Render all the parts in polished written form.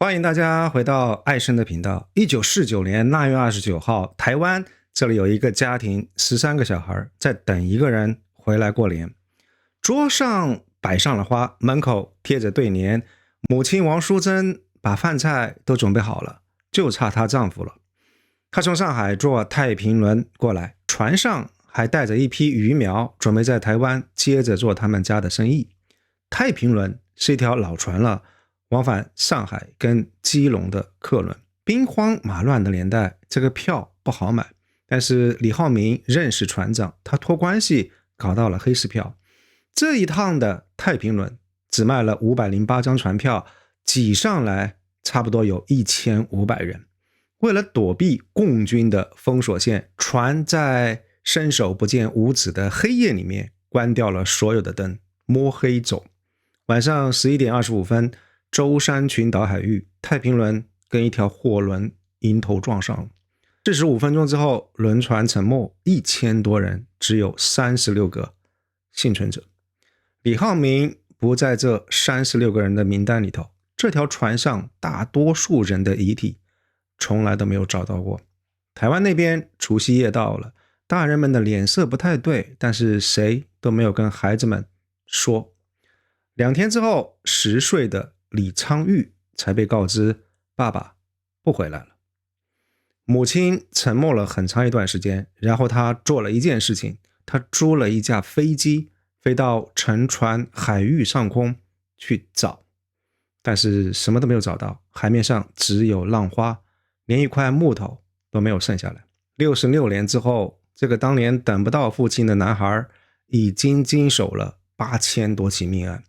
歡迎大家回到愛生的頻道。1949年8月29號，台灣這裡有一個家庭，13個小孩在等一個人回來過年。桌上擺上了花，門口貼着對聯。母親王淑珍把飯菜都準備好了，就差她丈夫了。她從上海坐太平輪過來，船上還帶着一批魚苗，準備在台灣接着做他們家的生意。太平輪是一條老船了，往返上海跟基隆的客輪。兵荒馬亂的年代，這個票不好買，但是李浩明認識船長，他托關係搞到了黑市票。這一趟的太平輪只賣了508張船票，擠上來差不多有1500人。為了躲避共軍的封鎖線，船在伸手不見五指的黑夜裡面關掉了所有的燈，摸黑走。晚上11點25分，舟山群島海域，太平輪跟一條貨輪迎頭撞上了。45分鐘之後，輪船沉沒，1000多人，只有36個幸存者。李浩明不在這36個人的名單裡頭。這條船上大多數人的遺體從來都沒有找到過。台灣那邊除夕夜到了，大人們的臉色不太對，但是誰都沒有跟孩子們說。2天之後，10歲的李昌鈺才被告知爸爸不回来了。母親沉默了很長一段時間，然後他做了一件事情，他租了一架飛機飛到沉船海域上空去找，但是什麼都沒有找到，海面上只有浪花，連一塊木頭都沒有剩下來。66年之後，這個當年等不到父親的男孩已經經手了8000多起命案，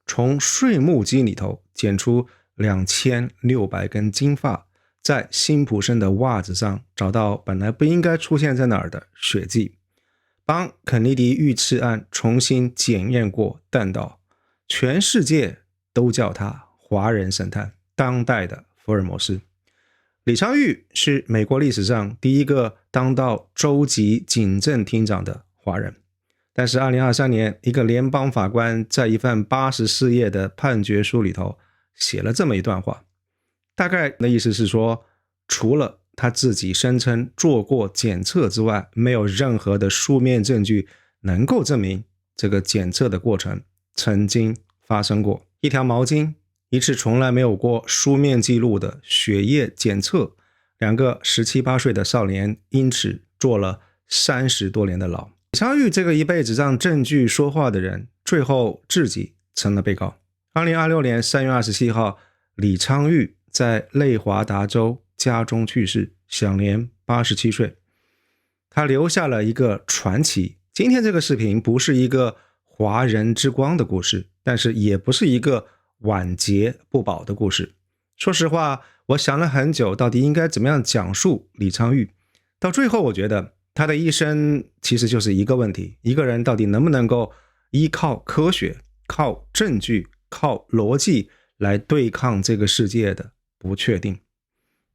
從睡木機裡頭撿出2600根金髮，在辛普森的襪子上找到本來不應該出現在哪兒的血跡，幫肯尼迪遇刺案重新檢驗過彈道，全世界都叫他華人神探，當代的福爾摩斯。李昌鈺是美國歷史上第一個當到州級警政廳長的華人，但是2023年，一個聯邦法官在一份84頁的判決書裡頭寫了這麼一段話，大概的意思是說，除了他自己聲稱做過檢測之外，沒有任何的書面證據能夠證明這個檢測的過程曾經發生過。一條毛巾，一次從來沒有過書面記錄的血液檢測，2個17、18歲的少年因此坐了30多年的牢。李昌鈺這個一輩子讓證據說話的人，最後自己成了被告。2026年3月27號，李昌鈺在內華達州家中去世，享年87歲。他留下了一個傳奇。今天這個視頻不是一個華人之光的故事，但是也不是一個晚節不保的故事。說實話，我想了很久，到底應該怎麼樣講述李昌鈺。到最後，我覺得他的一生其實就是一個問題：一個人到底能不能夠依靠科學、靠證據、靠邏輯來對抗這個世界的不確定。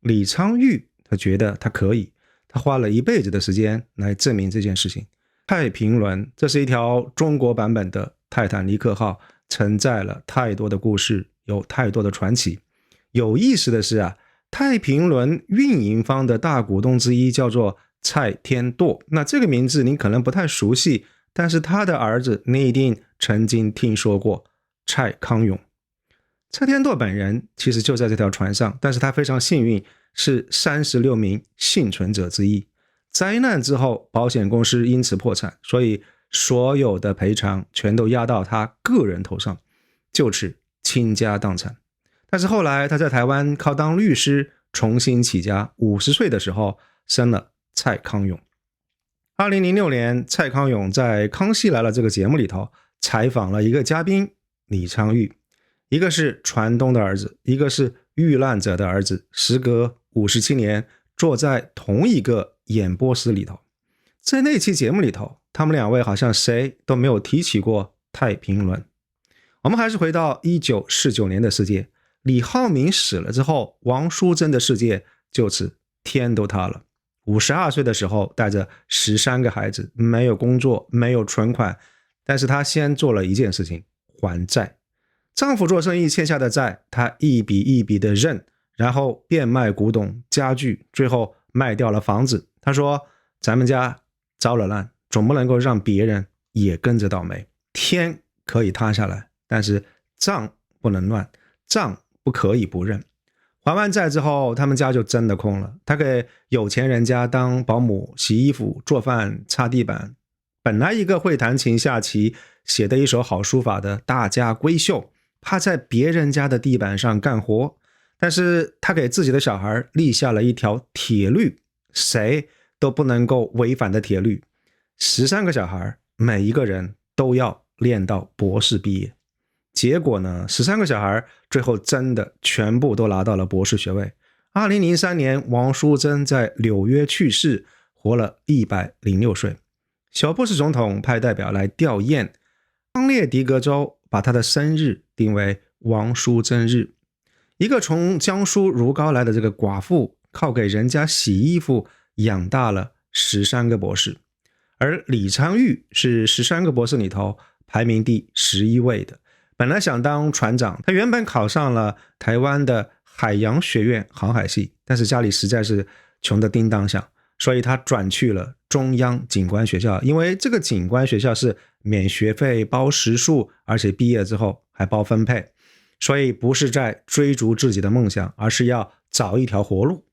李昌鈺他覺得他可以，他花了一輩子的時間來證明這件事情。太平輪，這是一條中國版本的泰坦尼克號，承載了太多的故事，有太多的傳奇。有意思的是啊，太平輪運營方的大股東之一叫做蔡天舵，那這個名字您可能不太熟悉，但是他的兒子你一定曾經聽說過，蔡康永。蔡天舵本人其實就在這條船上，但是他非常幸運，是36名幸存者之一。災難之後，保險公司因此破產，所以所有的賠償全都壓到他個人頭上，就此傾家蕩產。但是後來他在台灣靠當律師重新起家，50歲的時候生了蔡康永。2006年，蔡康永在《康熙來了》這個節目裡頭採訪了一個嘉賓李昌鈺，一個是船東的兒子，一個是遇難者的兒子，時隔57年坐在同一個演播室裡頭。在那期節目裡頭，他們2位好像誰都沒有提起過太平輪。我們還是回到1949年的世界，李浩明死了之後，王淑珍的世界就此天都塌了。52歲的時候，帶着13個孩子，沒有工作，沒有存款，但是他先做了一件事情，還債。丈夫做生意欠下的債，她一筆一筆的認，然後變賣古董家具，最後賣掉了房子。她說，咱們家遭了難，總不能夠讓別人也跟着倒霉。天可以塌下來，但是賬不能亂，賬不可以不認。還完債之後，他們家就真的空了。她給有錢人家當保姆，洗衣服、做飯、擦地板。本來一個會彈琴下棋、寫的一手好書法的大家閨秀，趴在別人家的地板上幹活，但是她給自己的小孩立下了一條鐵律，誰都不能夠違反的鐵律。13個小孩，每一個人都要練到博士畢業。結果呢，13個小孩最後真的全部都拿到了博士學位。2003年，王淑珍在紐約去世，活了106歲。小布什總統派代表來弔唁，康涅狄格州把他的生日定為王淑珍日。一個從江蘇如皋來的這個寡婦，靠給人家洗衣服養大了13個博士，而李昌鈺是13個博士裡頭排名第11位的。本來想當船長，他原本考上了台灣的海洋學院航海系，但是家裡實在是窮得叮當響，所以他轉去了中央警官學校，因為這個警官學校是免學費、包食宿，而且畢業之後還包分配，所以不是在追逐自己的夢想，而是要找一條活路。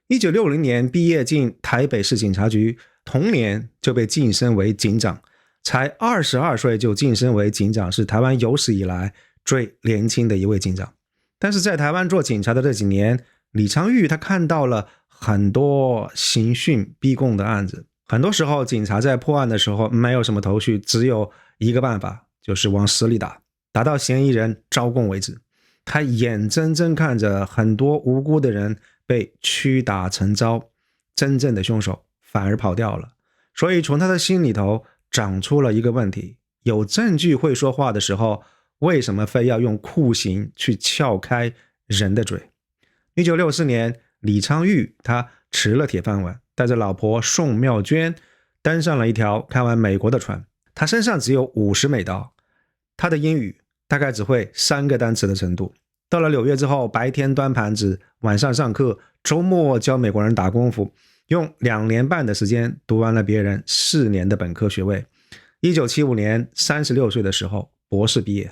1960年畢業進台北市警察局，同年就被晉升為警長，才22歲就晉升為警長，是台灣有史以來最年輕的一位警長。但是在台灣做警察的這幾年，李昌鈺他看到了很多刑訊逼供的案子，很多時候警察在破案的時候沒有什麼頭緒，只有一個辦法，就是往死裡打，打到嫌疑人招供為止。他眼睜睜看着很多無辜的人被屈打成招，真正的兇手反而跑掉了。所以從他的心裡頭長出了一個問題，有證據會說話的時候，為什麼非要用酷刑去撬開人的嘴？1964年，李昌鈺他吃了鐵飯碗，帶着老婆宋妙娟登上了一條開往美國的船。他身上只有50美刀，他的英語大概只會3個單詞的程度。到了紐約之後，白天端盤子，晚上上課，周末教美國人打功夫，用2年半的時間讀完了別人4年的本科學位。1975年36歲的時候，博士畢業。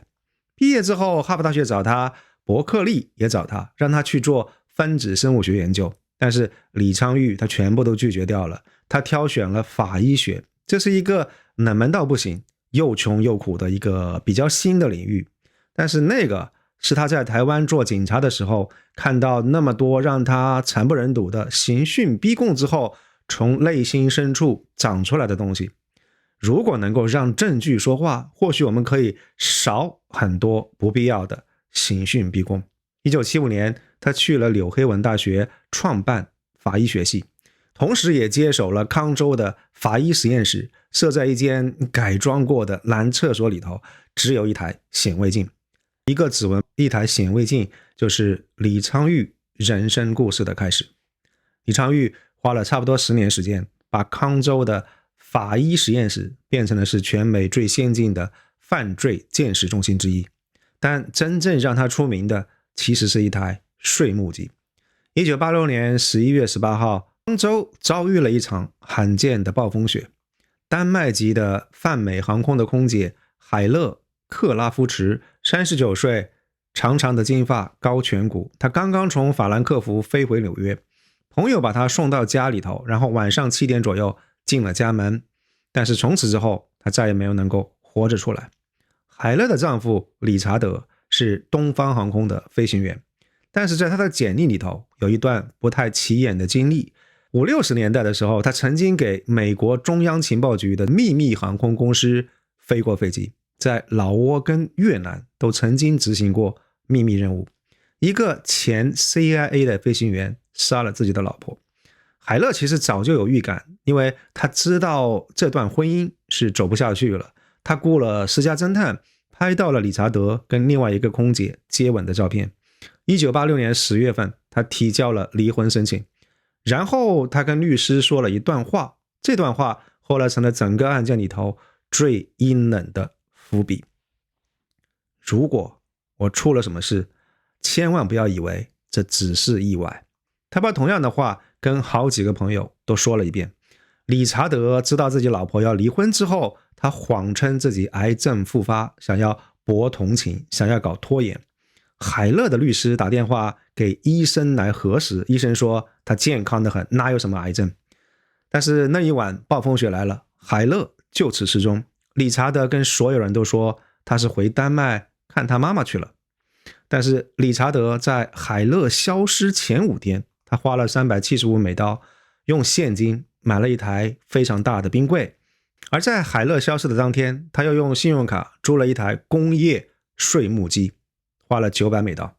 畢業之後，哈佛大學找他，伯克利也找他，讓他去做分子生物學研究。但是李昌鈺他全部都拒絕掉了，他挑選了法醫學，這是一個冷門到不行，又窮又苦的一個比較新的領域。但是那個是他在台灣做警察的時候，看到那麼多讓他慘不忍睹的刑讯逼供之後，從內心深處長出來的東西。如果能夠讓證據說話，或許我們可以少很多不必要的刑讯逼供。1975年，他去了紐黑文大學創辦法醫學系，同時也接手了康州的法醫實驗室，設在一間改裝過的藍廁所裡頭，只有一台顯微鏡。一個指紋，一台顯微鏡，就是李昌鈺人生故事的開始。李昌鈺花了差不多10年時間，把康州的法醫實驗室變成的是全美最先進的犯罪鑑識中心之一。但真正讓他出名的，其實是一台睡木機。1986年11月18號，康州遭遇了一場罕見的暴風雪。丹麥籍的泛美航空的空姐海勒克拉夫茨，39歲，長長的金髮，高颧骨。她剛剛從法蘭克福飛回紐約，朋友把她送到家裡頭，然後晚上7點左右進了家門。但是從此之後，她再也沒有能夠活着出來。海勒的丈夫理查德是東方航空的飛行員，但是在他的簡歷裡頭有一段不太起眼的經歷。50、60年代的時候，他曾經給美國中央情報局的秘密航空公司飛過飛機，在老撾跟越南都曾經執行過秘密任務。一個前 CIA 的飛行員殺了自己的老婆。海勒其實早就有預感，因為他知道這段婚姻是走不下去了。他雇了私家偵探，拍到了理查德跟另外一個空姐接吻的照片。1986年10月份，他提交了離婚申請。然後他跟律師說了一段話，這段話後來成了整個案件裡頭最陰冷的伏筆。如果我出了什麼事，千萬不要以為這只是意外。他把同樣的話跟好幾個朋友都說了一遍。理查德知道自己老婆要離婚之後，他謊稱自己癌症復發，想要博同情，想要搞拖延。海勒的律師打電話給醫生來核實，醫生說他健康得很，哪有什麼癌症。但是那一晚暴風雪來了，海勒就此失蹤。理查德跟所有人都說他是回丹麥看他媽媽去了。但是理查德在海勒消失前5天，他花了375美刀，用現金買了一台非常大的冰櫃。而在海勒消失的當天，他又用信用卡租了一台工業碎木機，花了900美刀。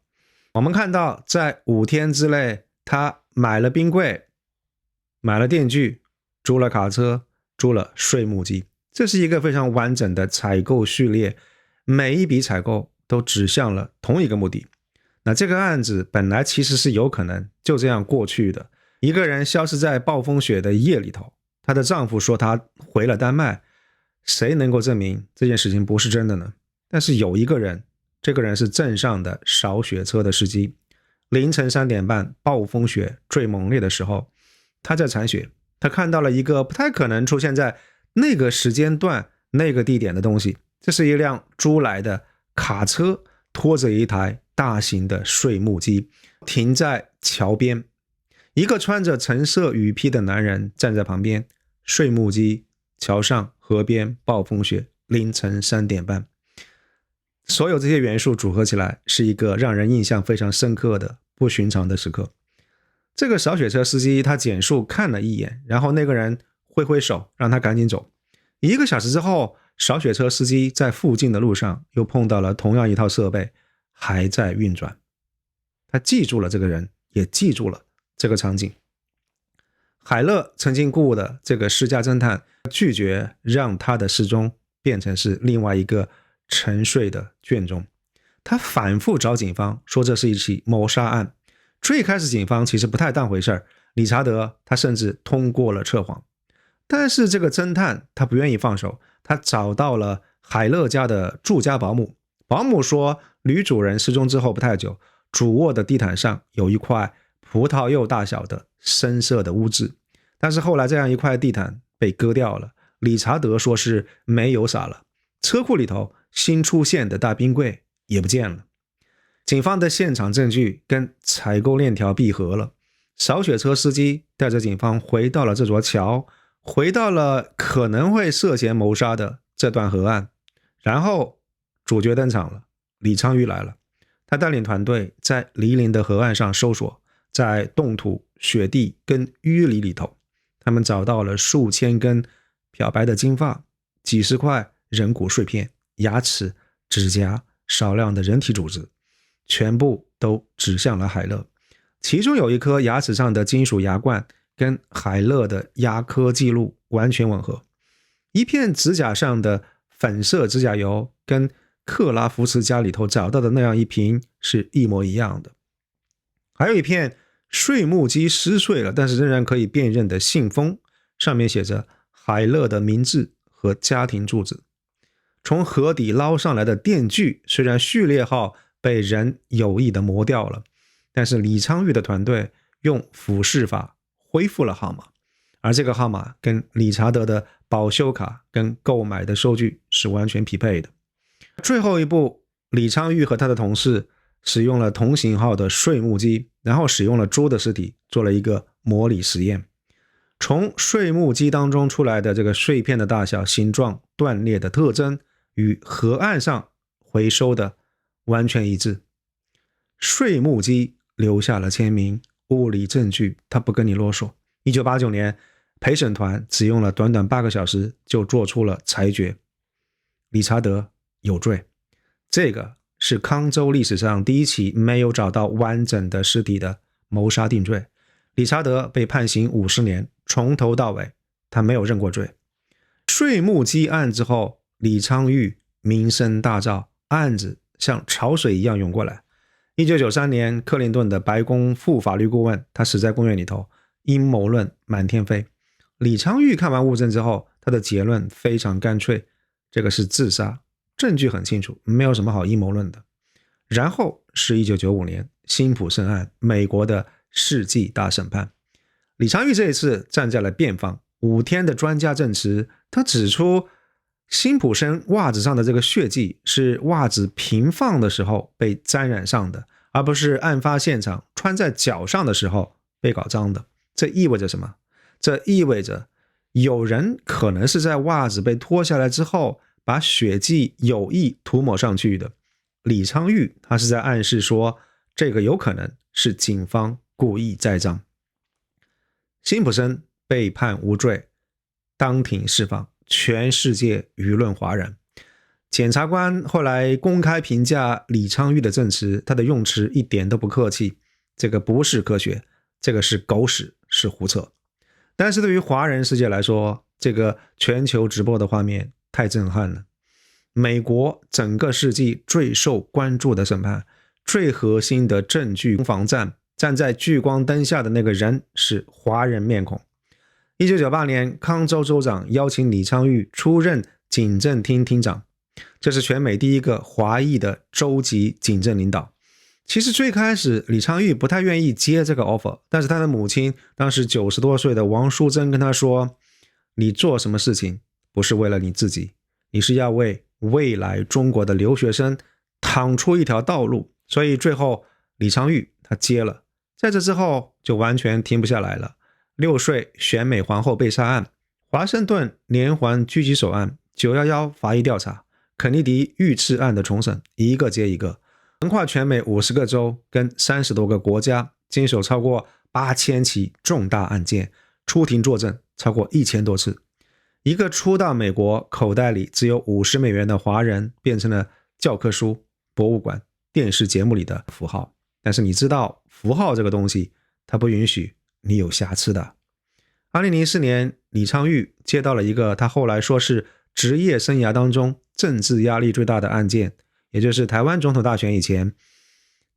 我們看到在5天之內，他買了冰櫃，買了電鋸，租了卡車，租了碎木機。這是一個非常完整的採購序列，每一筆採購都指向了同一個目的。那這個案子本來其實是有可能就這樣過去的。一個人消失在暴風雪的夜裡頭，她的丈夫說她回了丹麥，誰能夠證明這件事情不是真的呢？但是有一個人，這個人是鎮上的掃雪車的司機。凌晨3點半，暴風雪最猛烈的時候，他在鏟雪，他看到了一個不太可能出現在那個時間段那個地點的東西。這是一輛租來的卡車，拖着一台大型的碎木機停在橋邊，一個穿着橙色雨披的男人站在旁邊。碎木機，橋上，河邊，暴風雪，凌晨3點半。所有這些元素組合起來，是一個讓人印象非常深刻的不尋常的時刻。這個掃雪車司機他減速看了一眼，然後那個人揮揮手讓他趕緊走。1個小時之後，掃雪車司機在附近的路上又碰到了同樣一套設備，還在運轉。他記住了這個人，也記住了這個場景。海勒曾經雇的這個私家偵探拒絕讓他的失蹤變成是另外一個沉睡的卷宗。他反覆找警方說這是一起謀殺案。最開始警方其實不太當回事兒，理查德他甚至通過了測謊。但是這個偵探他不願意放手，他找到了海勒家的住家保姆。保姆說女主人失蹤之後不太久，主臥的地毯上有一塊葡萄柚大小的深色的污漬，但是後來這樣一塊地毯被割掉了。理查德說是煤油灑了。車庫裡頭新出現的大冰櫃也不見了。警方的現場證據跟採購鏈條閉合了。掃雪車司機帶着警方回到了這座橋，回到了可能會涉嫌謀殺的這段河岸。然後主角登場了，李昌鈺來了。他帶領團隊在黎明的河岸上搜索，在凍土、雪地跟淤泥裡頭，他們找到了數千根漂白的金髮，幾十塊人骨碎片、牙齒、指甲、少量的人體組織，全部都指向了海勒。其中有一顆牙齒上的金屬牙冠跟海勒的牙科記錄完全吻合，一片指甲上的粉色指甲油跟克拉福茨家裡頭找到的那樣一瓶是一模一樣的。還有一片碎木機撕碎了但是仍然可以辨認的信封，上面寫着海勒的名字和家庭住址。從河底撈上來的電鋸雖然序列號被人有意的磨掉了，但是李昌鈺的團隊用俯視法恢復了號碼，而這個號碼跟理查德的保修卡跟購買的收據是完全匹配的。最後一步，李昌鈺和他的同事使用了同型號的碎木機，然後使用了豬的屍體做了一個模擬實驗。從碎木機當中出來的這個碎片的大小、形狀、斷裂的特徵與河岸上回收的完全一致。碎木機留下了簽名、物理證據，他不跟你囉嗦。1989年，陪審團只用了短短8個小時就做出了裁決，理查德有罪。這個是康州歷史上第一起沒有找到完整的屍體的謀殺定罪。理查德被判刑50年，從頭到尾他沒有認過罪。碎木機案之後，李昌鈺名聲大噪，案子像潮水一樣湧過來。1993年，克林頓的白宮副法律顧問他死在公園裡頭，陰謀論滿天飛。李昌鈺看完物證之後，他的結論非常乾脆，這個是自殺，證據很清楚，沒有什麼好陰謀論的。然後是1995年辛普森案，美國的世紀大審判。李昌鈺這一次站在了辯方，5天的專家證詞，他指出辛普森襪子上的這個血跡是襪子平放的時候被沾染上的，而不是案發現場穿在腳上的時候被搞髒的。這意味着什麼？這意味着有人可能是在襪子被脫下來之後把血跡有意塗抹上去的。李昌鈺他是在暗示說，這個有可能是警方故意栽贓。辛普森被判無罪，當庭釋放，全世界輿論譁然。檢察官後來公開評價李昌鈺的證詞，他的用詞一點都不客氣，這個不是科學，這個是狗屎，是胡扯。但是對於華人世界來說，這個全球直播的畫面太震撼了。美國整個世紀最受關注的審判，最核心的證據防戰，站在聚光燈下的那個人是華人面孔。1998年，康州州長邀請李昌鈺出任警政廳廳長，這是全美第一個華裔的州級警政領導。其實最開始李昌鈺不太願意接這個 offer， 但是他的母親當時90多歲的王淑珍跟他說，你做什麼事情不是為了你自己，你是要為未來中國的留學生趟出一條道路。所以最後李昌鈺他接了，在這之後就完全停不下來了。6歲選美皇后被殺案，華盛頓連環狙擊手案，911法醫調查，肯尼迪遇刺案的重審，一個接一個，橫跨全美50個州跟30多個國家，經手超過8000起重大案件，出庭作證超過1000多次。一個初到美國口袋裡只有$50的華人，變成了教科書、博物館、電視節目裡的符號。但是你知道符號這個東西，它不允許你有瑕疵的。2004年，李昌鈺接到了一個他後來說是職業生涯當中政治壓力最大的案件，也就是台灣總統大選以前，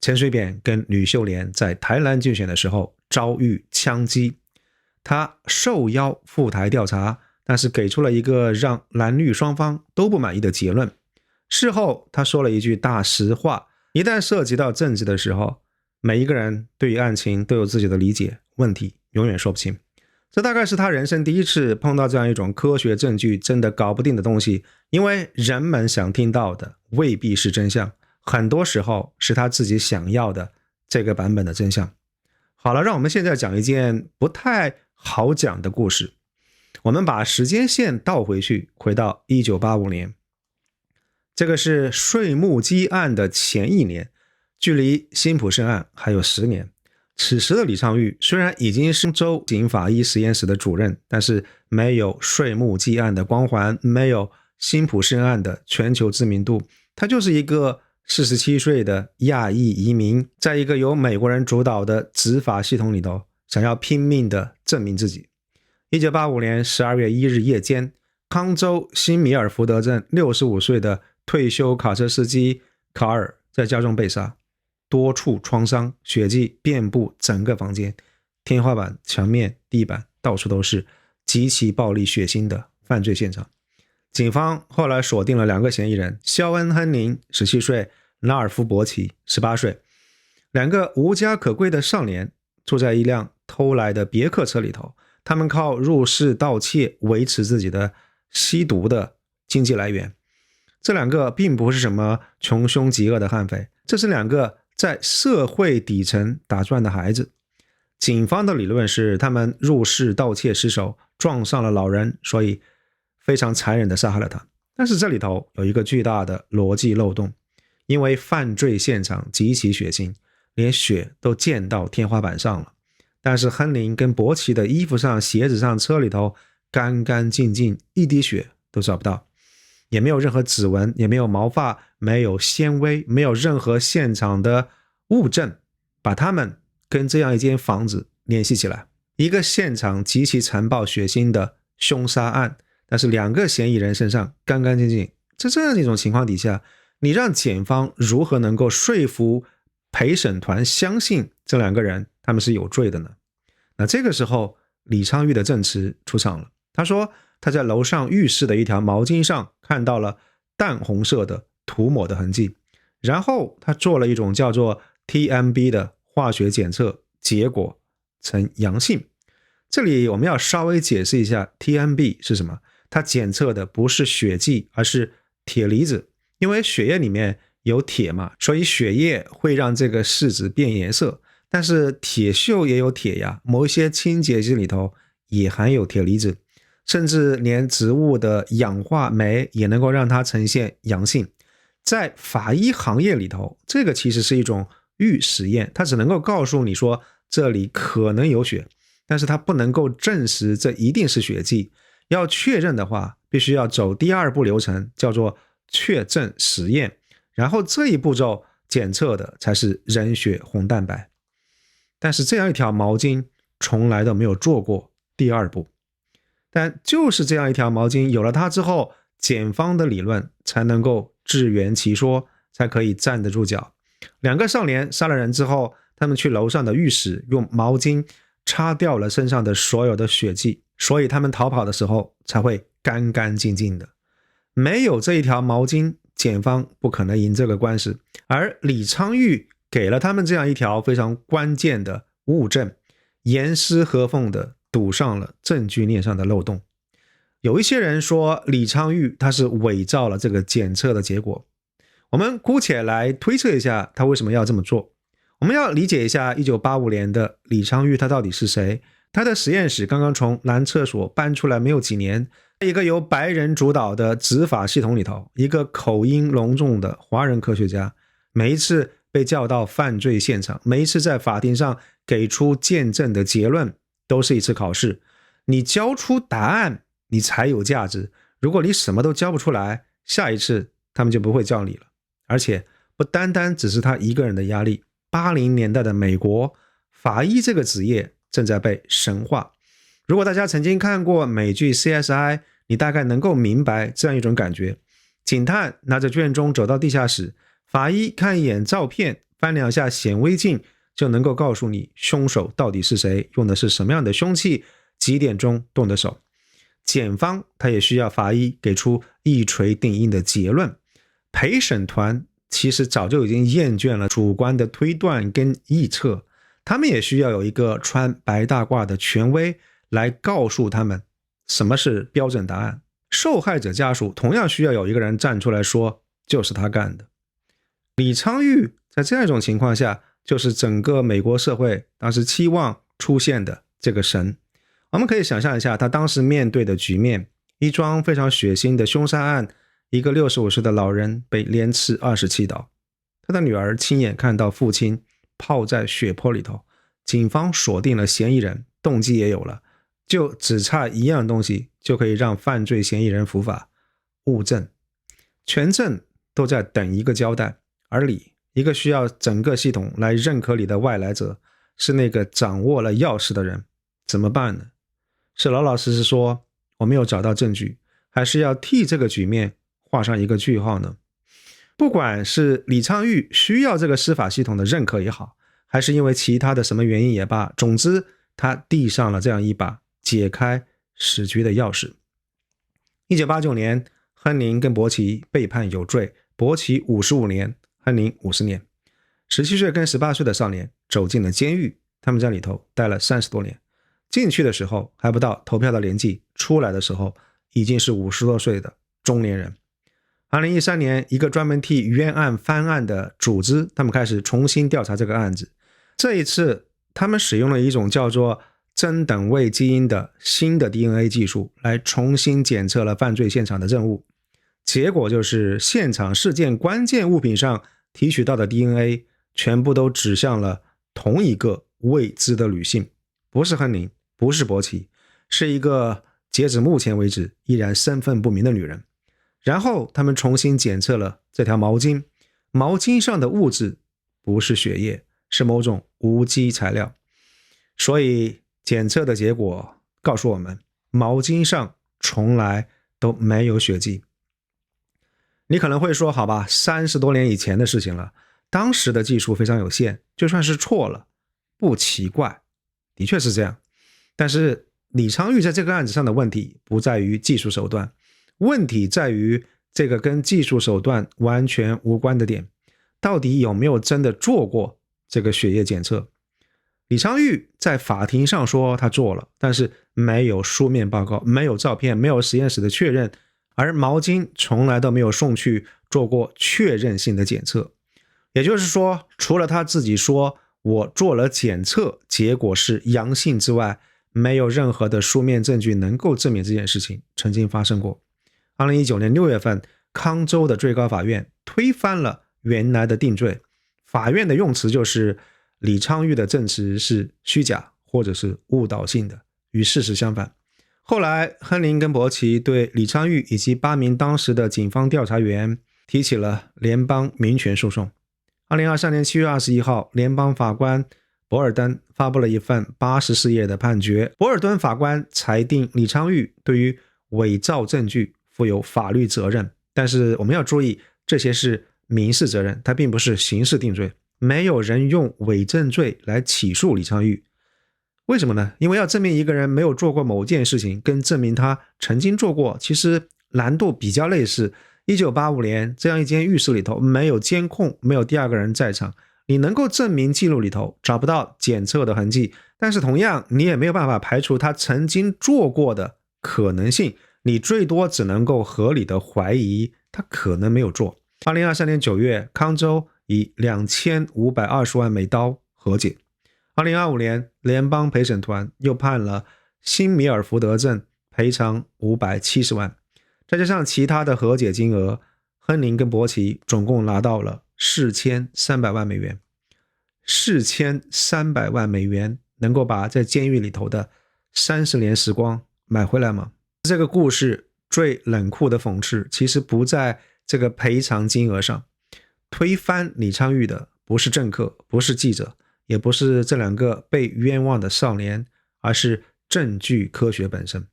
陳水扁跟呂秀蓮在台南競選的時候遭遇槍擊。他受邀赴台調查，但是給出了一個讓藍綠雙方都不滿意的結論。事後他說了一句大實話，一旦涉及到政治的時候，每一個人對於案情都有自己的理解，問題永遠說不清。這大概是他人生第一次碰到這樣一種科學證據真的搞不定的東西，因為人們想聽到的未必是真相，很多時候是他自己想要的這個版本的真相。好了，讓我們現在講一件不太好講的故事。我們把時間線倒回去，回到1985年，這個是稅目基案的前一年，距離辛普森案還有10年。此時的李昌鈺雖然已經是州警法醫實驗室的主任，但是沒有稅目基案的光環，沒有辛普森案的全球知名度，他就是一個47歲的亞裔移民，在一個由美國人主導的執法系統裡頭，想要拼命的證明自己。1985年12月1日夜間，康州新米爾福德鎮65歲的退休卡車司機卡爾在家中被殺，多處創傷，血跡遍布整個房間，天花板、牆面、地板到處都是，極其暴力血腥的犯罪現場。警方後來鎖定了2個嫌疑人，肖恩·亨林17歲，拉爾夫·伯奇18歲，兩個無家可歸的少年住在一輛偷來的別克車裡頭，他們靠入室盜竊維持自己的吸毒的經濟來源。這兩個並不是什麼窮兇極惡的悍匪，這是兩個在社會底層打轉的孩子。警方的理論是他們入室盜竊失手，撞上了老人，所以非常殘忍地殺害了他。但是這裡頭有一個巨大的邏輯漏洞，因為犯罪現場極其血腥，連血都濺到天花板上了。但是亨林跟伯奇的衣服上、鞋子上、車裡頭干干淨淨，一滴血都找不到，也沒有任何指紋，也沒有毛髮，沒有纖維，沒有任何現場的物證把他們跟這樣一間房子聯繫起來。一個現場極其殘暴血腥的兇殺案，但是2個嫌疑人身上干干淨淨，在這樣一種情況底下，你讓檢方如何能夠說服陪審團相信這2個人他們是有罪的呢？那這個時候李昌鈺的證詞出場了，他說他在樓上浴室的一條毛巾上看到了淡紅色的塗抹的痕跡，然後他做了一種叫做 TMB 的化學檢測，結果呈陽性。這裡我們要稍微解釋一下 TMB 是什麼。它檢測的不是血跡，而是鐵離子。因為血液裡面有鐵嘛，所以血液會讓這個試紙變顏色。但是鐵鏽也有鐵呀，某一些清潔劑裡頭也含有鐵離子，甚至連植物的氧化酶也能夠讓它呈現陽性。在法醫行業裡頭，這個其實是一種預實驗，它只能夠告訴你說這裡可能有血，但是它不能夠證實這一定是血跡。要確認的話，必須要走第二步流程，叫做確證實驗，然後這一步驟檢測的才是人血紅蛋白。但是這樣一條毛巾從來都沒有做過第二步，但就是這樣一條毛巾有了它之後，檢方的理論才能夠自圓其說，才可以站得住腳。2個少年殺了人之後，他們去樓上的浴室用毛巾擦掉了身上的所有的血跡，所以他們逃跑的時候才會乾乾淨淨的。沒有這一條毛巾，檢方不可能贏這個官司。而李昌鈺給了他們這樣一條非常關鍵的物證，嚴絲合縫的堵上了證據鏈上的漏洞。有一些人說李昌鈺他是偽造了這個檢測的結果，我們姑且來推測一下他為什麼要這麼做。我們要理解一下1985年的李昌鈺他到底是誰。他的實驗室剛剛從男廁所搬出來沒有幾年，一個由白人主導的執法系統裡頭，一個口音隆重的華人科學家，每一次被叫到犯罪現場，每一次在法庭上給出見證的結論，都是一次考試。你交出答案，你才有價值。如果你什麼都交不出來，下一次他們就不會叫你了。而且不單單只是他一個人的壓力，80年代的美國，法醫這個職業正在被神化。如果大家曾經看過美劇 CSI， 你大概能夠明白這樣一種感覺。警探拿着卷宗走到地下室，法醫看一眼照片，翻2下顯微鏡，就能夠告訴你兇手到底是誰，用的是什麼樣的兇器，幾點鐘動的手。檢方他也需要法醫給出一錘定音的結論。陪審團其實早就已經厭倦了主觀的推斷跟臆測，他們也需要有一個穿白大褂的權威來告訴他們什麼是標準答案。受害者家屬同樣需要有一個人站出來說就是他幹的。李昌鈺在這樣一種情況下，就是整個美國社會當時期望出現的這個神。我們可以想象一下他當時面對的局面，一樁非常血腥的兇殺案，一個65歲的老人被連刺27刀，他的女兒親眼看到父親泡在血泊裡頭，警方鎖定了嫌疑人，動機也有了，就只差一樣東西就可以讓犯罪嫌疑人伏法，物證。全證都在等一個交代，而你一個需要整個系統來認可你的外來者，是那個掌握了鑰匙的人，怎麼辦呢？是老老實實說我沒有找到證據，還是要替這個局面畫上一個句號呢？不管是李昌鈺需要這個司法系統的認可也好，還是因為其他的什麼原因也罷，總之他遞上了這樣一把解開死局的鑰匙。1989年，亨寧跟伯奇被判有罪，伯奇55年，亨寧50年。17歲跟18歲的少年走進了監獄，他們在裡頭待了30多年。進去的時候還不到投票的年紀，出來的時候已經是50多歲的中年人。2013年，一個專門替冤案翻案的組織，他們開始重新調查這個案子。這一次，他們使用了一種叫做真等位基因的新的 DNA 技術，來重新檢測了犯罪現場的證物。結果就是現場事件關鍵物品上提取到的 DNA 全部都指向了同一個未知的女性，不是亨寧，不是伯奇，是一個截止目前為止依然身份不明的女人。然後他們重新檢測了這條毛巾，毛巾上的物質不是血液，是某種無機材料。所以檢測的結果告訴我們，毛巾上從來都沒有血跡。你可能會說，好吧，30多年以前的事情了，當時的技術非常有限，就算是錯了不奇怪，的確是这樣。但是李昌鈺在這個案子上的問題不在於技術手段，問題在於這個跟技術手段完全無關的點。到底有沒有真的做過這個血液檢測。李昌鈺在法庭上說他做了，但是沒有書面報告，沒有照片，沒有實驗室的確認，而毛巾從來都沒有送去做過確認性的檢測。也就是說，除了他自己說我做了檢測，結果是陽性之外，沒有任何的書面證據能夠證明這件事情曾經發生過。2019年6月份，康州的最高法院推翻了原來的定罪，法院的用詞就是李昌鈺的證詞是虛假或者是誤導性的，與事實相反。後來亨林跟伯奇對李昌鈺以及8名當時的警方調查員提起了聯邦民權訴訟。2023年7月21號，聯邦法官博爾登發布了一份84頁的判決。博爾登法官裁定李昌鈺對於偽造證據負有法律責任，但是我們要注意，這些是民事責任，它並不是刑事定罪。沒有人用偽證罪來起訴李昌鈺。為什麼呢？因為要證明一個人沒有做過某件事情，跟證明他曾經做過，其實難度比較類似。1985年，這樣一間浴室裡頭沒有監控，沒有第二個人在場，你能夠證明記錄裡頭找不到檢測的痕跡，但是同樣你也沒有辦法排除他曾經做過的可能性，你最多只能夠合理的懷疑他可能沒有做。2023年9月，康州以2520萬美刀和解。2025年，聯邦陪審團又判了辛米尔福德鎮賠償570萬，再加上其他的和解金額，亨林跟伯奇總共拿到了4300萬美元。4300萬美元能夠把在監獄裡頭的30年時光買回來嗎？這個故事最冷酷的諷刺其實不在這個賠償金額上。推翻李昌鈺的不是政客，不是記者，也不是這2個被冤枉的少年，而是證據科學本身。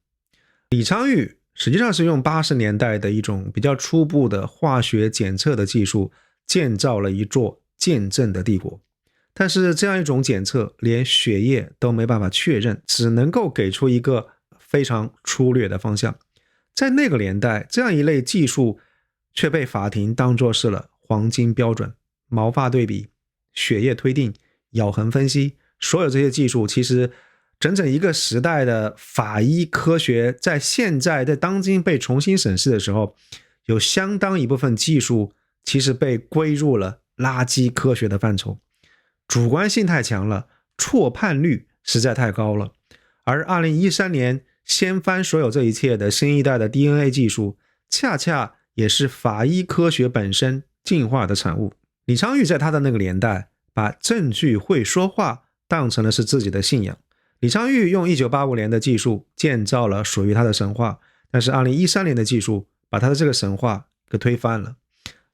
李昌鈺實際上是用80年代的一種比较初步的化學檢測的技術建造了一座見證的帝國，但是這樣一種檢測連血液都沒辦法確認，只能夠給出一個非常粗略的方向。在那個年代，這樣一類技術卻被法庭當作是了黃金標準。毛髮對比、血液推定、咬痕分析，所有這些技術其實整整一個時代的法醫科學在現在在當今被重新審視的時候，有相當一部分技術其實被歸入了垃圾科學的範疇，主觀性太強了，錯判率實在太高了。而2013年掀翻所有這一切的新一代的 DNA 技術，恰恰也是法醫科學本身進化的產物。李昌鈺在他的那個年代，把證據會說話當成了是自己的信仰。李昌鈺用1985年的技術建造了屬於他的神話，但是2013年的技術把他的這個神話給推翻了。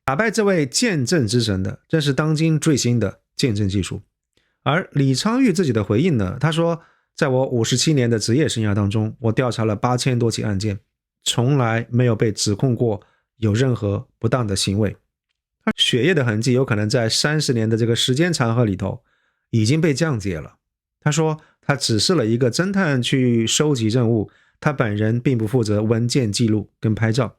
打敗這位見證之神的，正是當今最新的見證技術。而李昌鈺自己的回應呢，他說，在我57年的職業生涯當中，我調查了8000多起案件，從來沒有被指控過有任何不當的行為。血液的痕跡有可能在30年的這個時間長河裡頭已經被降解了。他說他指示了一個偵探去收集證物，他本人並不負責文件記錄跟拍照。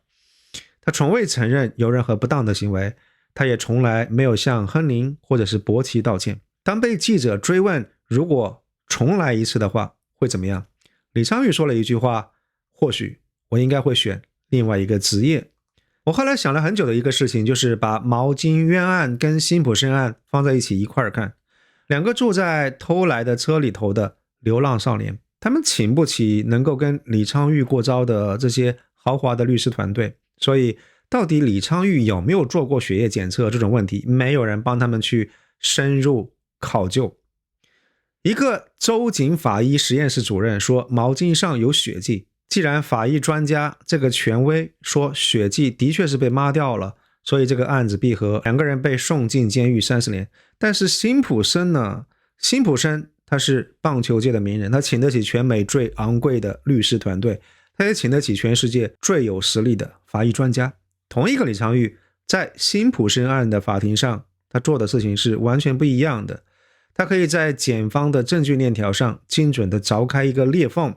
他從未承認有任何不當的行為，他也從來沒有向亨林或者是伯奇道歉。當被記者追問如果重來一次的話會怎麼樣，李昌鈺說了一句話，或許我應該會選另外一個職業。我後來想了很久的一個事情，就是把毛巾冤案跟辛普森案放在一起一塊兒看。2個住在偷來的車裡頭的流浪少年，他們請不起能夠跟李昌鈺过招的這些豪華的律師團隊，所以到底李昌鈺有沒有做過血液檢測這種問題，沒有人幫他們去深入考究。一個州警法醫實驗室主任說毛巾上有血跡，既然法醫專家這個權威說血跡的確是被抹掉了，所以這個案子閉合，2個人被送進監獄30年。但是辛普森呢？辛普森他是棒球界的名人，他請得起全美最昂貴的律師团队，他也請得起全世界最有實力的法医專家。同一個李昌鈺在辛普森案的法庭上，他做的事情是完全不一樣的。他可以在檢方的證據鏈條上精準地鑿開一個裂縫，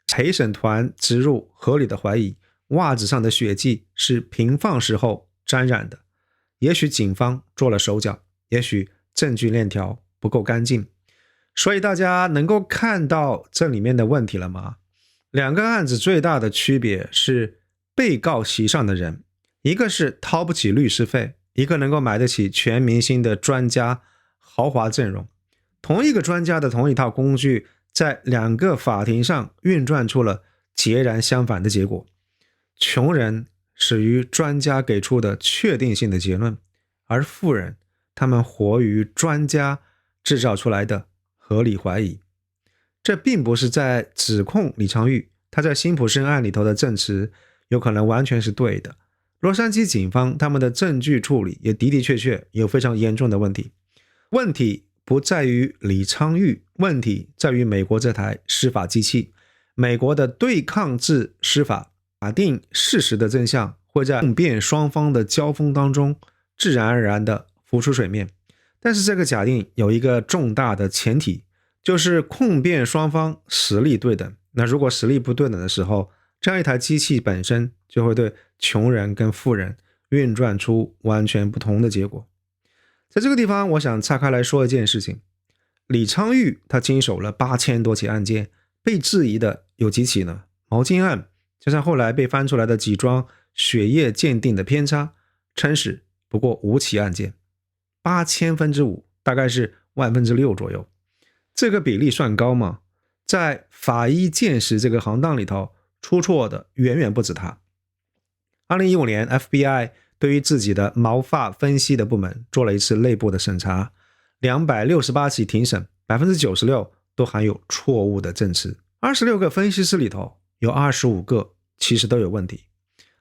陪審團植入合理的懷疑，襪子上的血跡是平放時候沾染的，也許警方做了手腳，也許證據鏈條不夠乾淨。所以大家能夠看到這裡面的問題了嗎？兩個案子最大的區別是被告席上的人，一個是掏不起律師費，一個能夠買得起全明星的專家豪華陣容。同一個專家的同一套工具，在兩個法庭上運轉出了截然相反的結果。窮人始於專家給出的確定性的結論，而富人他們活於專家制造出來的合理懷疑。這並不是在指控李昌鈺，他在辛普森案裡頭的證詞有可能完全是對的。洛杉磯警方他們的證據處理也的的確確有非常嚴重的問題。問題不在於李昌鈺，問題在於美國這台司法機器。美國的對抗制司法假定事實的真相會在控辯雙方的交鋒當中自然而然地浮出水面，但是這個假定有一個重大的前提，就是控辯雙方實力對等。那如果實力不对等的時候，這樣一台機器本身就會對窮人跟富人運轉出完全不同的結果。在這個地方，我想岔開來說一件事情。李昌鈺他經手了8000多起案件，被質疑的有幾起呢？毛巾案加上後來被翻出來的幾樁血液鑑定的偏差，稱是不過5起案件，8000%，大概是6%左右。這個比例算高嗎？在法醫鑑識這個行當裡頭，出錯的遠遠不止他。2015年 FBI 對於自己的毛髮分析的部門做了一次內部的審查，268起庭審 96% 都含有錯誤的證詞。26個分析師裡頭有25個其實都有問題。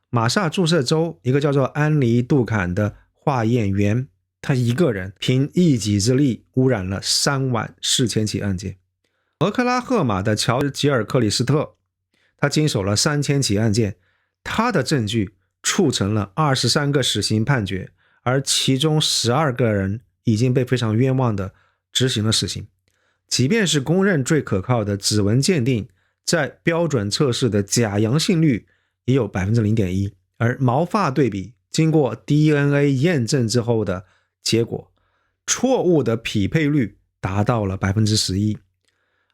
馬薩諸塞州一個叫做安妮·杜坎的化驗員，他一個人憑一己之力污染了34000起案件。俄克拉荷馬的喬治·吉爾克里斯特，他經手了3000起案件，他的證據促成了23個死刑判決，而其中12個人已經被非常冤枉的執行了死刑。即便是公認最可靠的指紋鑑定，在標準測試的假陽性率也有 0.1%， 而毛髮對比經過 DNA 驗證之後的結果，錯誤的匹配率達到了 11%。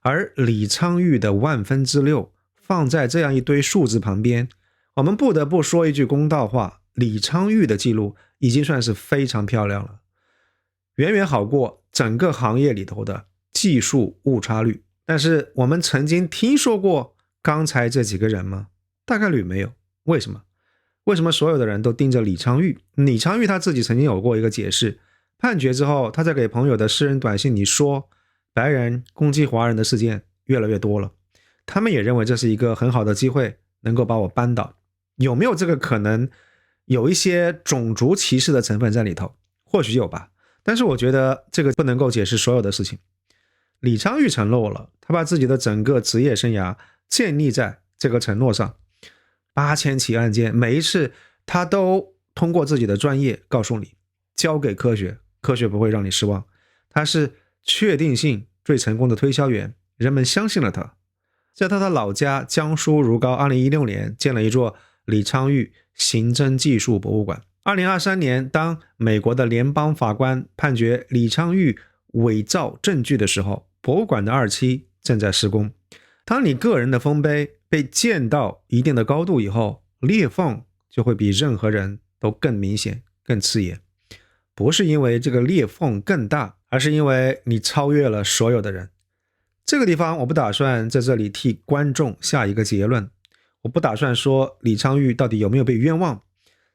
而李昌鈺的6%放在這樣一堆數字旁邊，我們不得不說一句公道話，李昌鈺的記錄已經算是非常漂亮了，遠遠好過整個行業裡頭的技術誤差率。但是我們曾經聽說過剛才這幾個人嗎？大概率沒有。為什麼？為什麼所有的人都盯着李昌鈺？李昌鈺他自己曾經有過一個解釋，判決之後他在給朋友的私人短信裡說，白人攻擊華人的事件越來越多了，他們也認為這是一個很好的機會能夠把我扳倒。有沒有這個可能？有一些種族歧視的成分在裡頭，或許有吧，但是我覺得這個不能夠解釋所有的事情。李昌鈺承諾了，他把自己的整個職業生涯建立在這個承諾上。8000起案件，每一次他都通過自己的專業告訴你，交給科學，科学不會讓你失望。他是確定性最成功的推銷員，人們相信了他。在他的老家江蘇如皋，2016年建了一座李昌鈺刑偵技術博物館。2023年，當美國的聯邦法官判決李昌鈺偽造證據的時候，博物館的2期正在施工。當你個人的豐碑被建到一定的高度以後，裂縫就會比任何人都更明顯、更刺眼。不是因為這個裂縫更大，而是因為你超越了所有的人。這個地方我不打算在這裡替觀眾下一個結論，我不打算說李昌鈺到底有沒有被冤枉，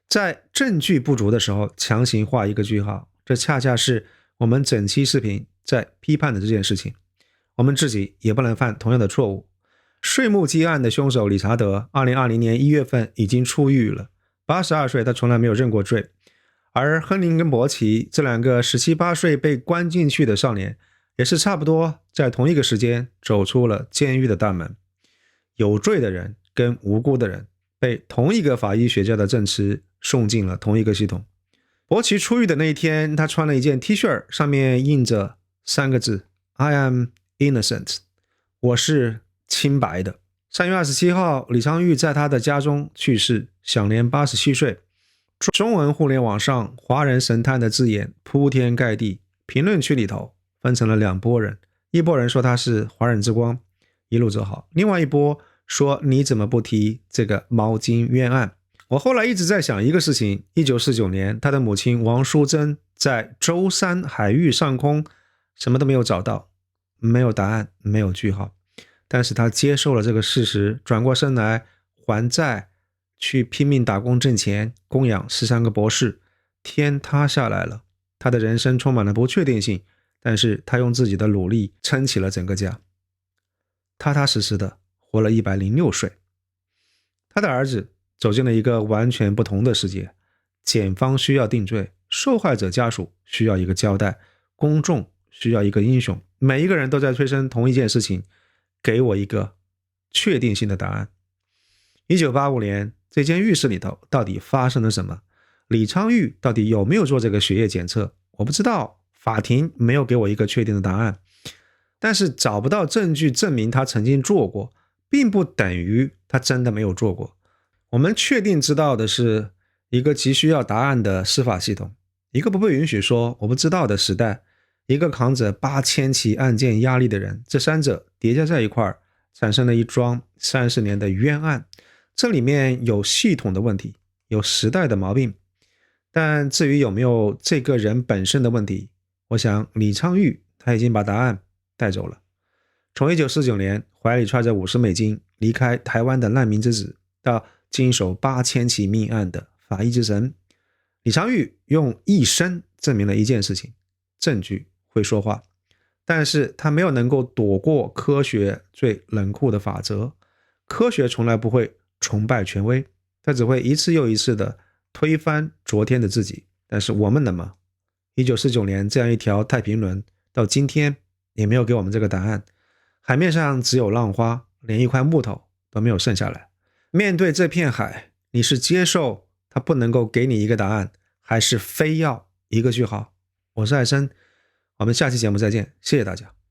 在證據不足的時候強行畫一個句號，這恰恰是我們整期視頻在批判的這件事情。我們自己也不能犯同樣的錯誤。稅目基案的兇手理查德2020年1月份已經出獄了，82歲，他從來沒有認過罪。而亨林跟伯奇這兩個17、18歲被關進去的少年，也是差不多在同一個時間走出了監獄的大門。有罪的人跟無辜的人被同一個法醫學家的證詞送進了同一個系統。伯奇出獄的那一天，他穿了一件 T 恤，上面印着3個字 I am innocent， 我是清白的。3月27號，李昌鈺在他的家中去世，享年87歲。中文互聯網上華人神探的字眼鋪天蓋地，評論區裡頭分成了兩撥人，一撥人說他是華人之光，一路走好，另外一撥說你怎麼不提這個毛巾冤案。我後來一直在想一個事情，1949年他的母親王淑珍在舟山海域上空什麼都沒有找到，沒有答案，沒有句號，但是他接受了這個事實，轉過身來還債，去拼命打工掙錢，供養13個博士。天塌下來了，他的人生充滿了不確定性，但是他用自己的努力撐起了整個家，踏踏實實的活了106歲。他的兒子走進了一個完全不同的世界，檢方需要定罪，受害者家屬需要一個交代，公眾需要一個英雄，每一個人都在催生同一件事情，給我一個確定性的答案。1985年這間浴室裡頭到底發生了什麼？李昌鈺到底有沒有做這個血液檢測？我不知道，法庭沒有給我一個確定的答案。但是找不到證據證明他曾經做過，並不等於他真的沒有做過。我們確定知道的是一個急需要答案的司法系統，一個不被允許說我不知道的時代，一個扛着8000起案件壓力的人，這三者疊加在一塊兒，產生了一樁30年的冤案。這裡面有系統的問題，有時代的毛病，但至於有沒有這個人本身的問題，我想李昌鈺他已經把答案帶走了。從1949年懷裡揣着50美金離開台灣的難民之子，到經手8000起命案的法醫之神，李昌鈺用一生證明了一件事情：證據會說話。但是他沒有能夠躲過科學最冷酷的法則，科學從來不會崇拜權威，他只會一次又一次的推翻昨天的自己。但是我們能嗎？1949年這樣一條太平輪到今天也沒有給我們這個答案，海面上只有浪花，連一塊木頭都沒有剩下來。面對這片海，你是接受他不能夠給你一個答案，還是非要一個句號？我是艾森，我們下期節目再見，謝謝大家。